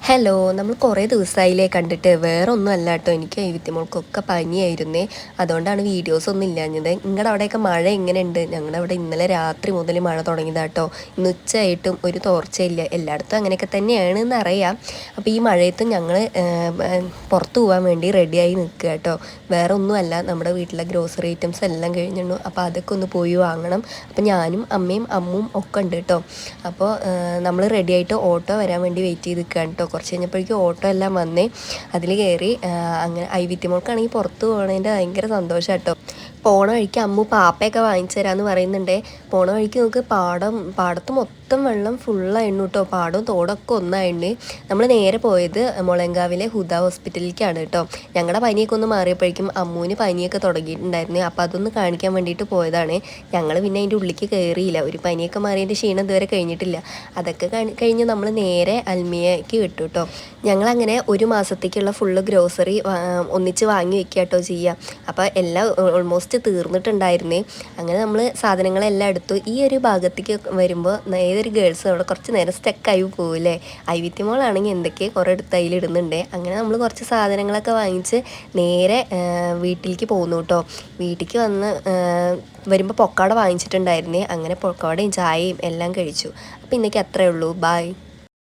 Hello, നമ്മൾ കുറേ ദിവസമായില്ലേ കണ്ടിട്ട്. വേറെ ഒന്നും അല്ല കേട്ടോ, എനിക്ക് ഐവിത്തിമോൾക്കൊക്കെ പനിയായിരുന്നേ. അതുകൊണ്ടാണ് വീഡിയോസ് ഒന്നും ഇല്ലാഞ്ഞത്. നിങ്ങളുടെ അവിടെയൊക്കെ മഴ എങ്ങനെയുണ്ട്? ഞങ്ങളുടെ അവിടെ ഇന്നലെ രാത്രി മുതൽ മഴ തുടങ്ങിയതാട്ടോ. ഇന്ന് ഉച്ചയായിട്ടും ഒരു തോർച്ചയില്ല. എല്ലായിടത്തും അങ്ങനെയൊക്കെ തന്നെയാണ് എന്നറിയാം. അപ്പോൾ ഈ മഴയത്തും ഞങ്ങൾ പുറത്ത് പോകാൻ വേണ്ടി റെഡിയായി നിൽക്കുക കേട്ടോ. വേറെ ഒന്നുമല്ല, നമ്മുടെ വീട്ടിലെ ഗ്രോസറി ഐറ്റംസ് എല്ലാം കഴിഞ്ഞിട്ടു. അപ്പോൾ അതൊക്കെ ഒന്ന് പോയി വാങ്ങണം. അപ്പോൾ ഞാനും അമ്മയും അമ്മും ഒക്കെ ഉണ്ട് കേട്ടോ. അപ്പോൾ നമ്മൾ റെഡിയായിട്ട് ഓട്ടോ വരാൻ വേണ്ടി വെയിറ്റ് ചെയ്ത് നിൽക്കുകയാണ് കേട്ടോ. കുറച്ച് കഴിഞ്ഞപ്പോഴേക്കും ഓട്ടോ എല്ലാം വന്നേ, അതിൽ കയറി. അങ്ങനെ ഐവിത്തിമോൾക്കാണെങ്കിൽ പുറത്ത് പോകണതിൻ്റെ ഭയങ്കര സന്തോഷം കേട്ടോ. പോണ വഴിക്ക് അമ്മു പാപ്പയൊക്കെ വാങ്ങിച്ചു തരാമെന്ന് പറയുന്നുണ്ട്. പോണ വഴിക്ക് നമുക്ക് പാടത്ത് മൊത്തം വെള്ളം ഫുള്ളായിരുന്നു കേട്ടോ. പാടവും തോടൊക്കെ ഒന്നായിരുന്നു. നമ്മൾ നേരെ പോയത് മുളങ്കാവിലെ ഹുദ ഹോസ്പിറ്റലിലേക്കാണ് കേട്ടോ. ഞങ്ങളുടെ പനിയൊക്കെ ഒന്ന് മാറിയപ്പോഴേക്കും അമ്മുവിന് പനിയൊക്കെ തുടങ്ങിയിട്ടുണ്ടായിരുന്നു. അപ്പോൾ അതൊന്ന് കാണിക്കാൻ വേണ്ടിയിട്ട് പോയതാണ്. ഞങ്ങൾ പിന്നെ അതിൻ്റെ ഉള്ളിലേക്ക് കയറിയില്ല. ഒരു പനിയൊക്കെ മാറിയതിൻ്റെ ക്ഷീണം ഇതുവരെ കഴിഞ്ഞിട്ടില്ല. അതൊക്കെ കഴിഞ്ഞ് നമ്മൾ നേരെ അൽമിയയ്ക്ക് വിട്ടു കേട്ടോ. ഞങ്ങളങ്ങനെ ഒരു മാസത്തേക്കുള്ള ഫുള്ള് ഗ്രോസറി ഒന്നിച്ച് വാങ്ങി വെക്കുക കേട്ടോ ചെയ്യുക. അപ്പോൾ എല്ലാം ഓൾമോസ്റ്റ് തീർന്നിട്ടുണ്ടായിരുന്നേ. അങ്ങനെ നമ്മൾ സാധനങ്ങളെല്ലാം എടുത്തു. ഈ ഒരു ഭാഗത്തേക്ക് വരുമ്പോൾ ഏതൊരു ഗേൾസും അവിടെ കുറച്ച് നേരം സ്റ്റക്കായി പോകില്ലേ. ഐവിത്തിമോളാണെങ്കിൽ എന്തൊക്കെ കുറേ എടുത്ത് അതിലിടുന്നുണ്ട്. അങ്ങനെ നമ്മൾ കുറച്ച് സാധനങ്ങളൊക്കെ വാങ്ങിച്ച് നേരെ വീട്ടിലേക്ക് പോകുന്നു കേട്ടോ. വീട്ടിലേക്ക് വന്ന് വരുമ്പോൾ പൊക്കാട വാങ്ങിച്ചിട്ടുണ്ടായിരുന്നേ. അങ്ങനെ പൊക്കാടയും ചായയും എല്ലാം കഴിച്ചു. അപ്പോൾ ഇന്നേക്ക് അത്രയേ ഉള്ളൂ. ബായ്.